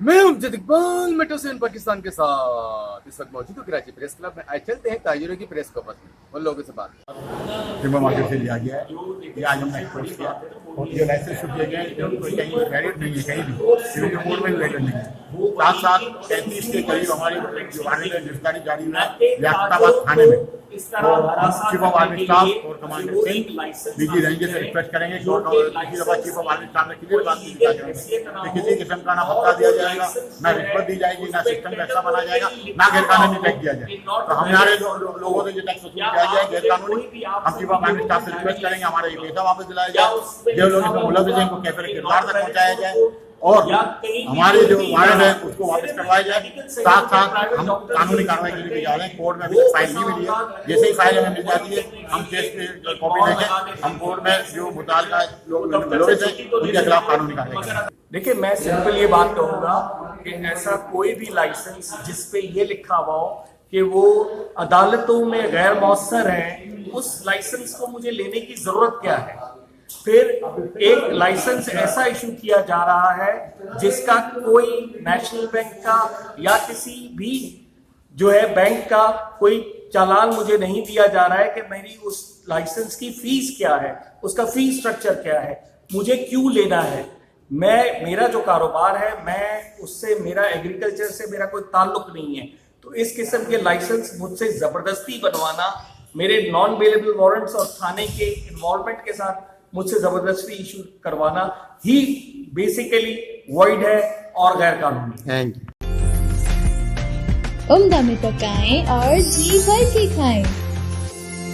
मैं अमजद इकबाल मेट्रो से पाकिस्तान के साथ इस वक्त मौजूद हूँ कराची प्रेस क्लब में। आज चलते हैं ताजिरों की प्रेस कवर में, उन लोगों से बात। टिम्बर मार्केट से लिया गया है, ये आज हमने एक्सपोर्ट किया। जो लाइसेंस किए गए हैं उनको कहीं वैलिड नहीं है, कहीं भी सिविल कोड में वैलिड नहीं है। साथ साथ 35 के करीब हमारी जो वारंट है गिरफ्तारी जारी हुई है याकूताबाद थाने में। तो हम चीफ ऑफ आर्मी स्टाफ और कमांडर सिंह डीजी रेंज से रिक्वेस्ट करेंगे कि किसी दफा चीफ ऑफ आर्मी स्टाफ ने क्लियर बात की कि किसी किस्म का ना भत्ता दिया जाएगा, ना रिश्वत दी जाएगी, ना सिस्टम का हिस्सा बना जाएगा, ना गैरकानूनी टैक्स दिया जाए। तो हमारे लोगों से जो टैक्स वसूल किया जाए गैरकानूनी, हम चीफ ऑफ आर्मी स्टाफ से रिक्वेस्ट करेंगे हमारा ये पैसा वापस दिलाया जाए, जो लोग इसमें मुलविस हैं उनको कैफे किरदार तक पहुंचाया जाए और हमारे जो वारंट है उसको वापस करवाया जाए। साथ साथ हम कानूनी कार्रवाई के लिए भी जा रहे हैं। कोर्ट में अभी फाइल नहीं मिली है, जैसे ही फाइल हमें मिल जाती है हम केस की कॉपी लेके हम कोर्ट में जो मुताल्लिका लोग मुलविस हैं उनके खिलाफ कानूनी कार्रवाई करेंगे। देखिए, मैं सिंपल ये बात कहूंगा कि ऐसा कोई भी लाइसेंस जिसपे ये लिखा हुआ हो कि वो अदालतों में गैर मौसर है, उस लाइसेंस को मुझे लेने की जरूरत क्या है। फिर एक लाइसेंस ऐसा इशू किया जा रहा है जिसका कोई नेशनल बैंक का या किसी भी जो है बैंक का कोई चालान मुझे नहीं दिया जा रहा है कि मेरी उस लाइसेंस की फीस क्या है, उसका फीस स्ट्रक्चर क्या है, मुझे क्यों लेना है। मेरा जो कारोबार है, मैं उससे, मेरा एग्रीकल्चर से मेरा कोई ताल्लुक नहीं है। तो इस किस्म के लाइसेंस मुझसे जबरदस्ती बनवाना, मेरे नॉन अवेलेबल वारंट्स और थाने के इन्वॉल्वमेंट के साथ मुझसे जबरदस्ती इशू करवाना ही बेसिकली वॉइड है और गैर कानूनी। Thank you. उम्दा में पकाएं और जी भर के खाएं।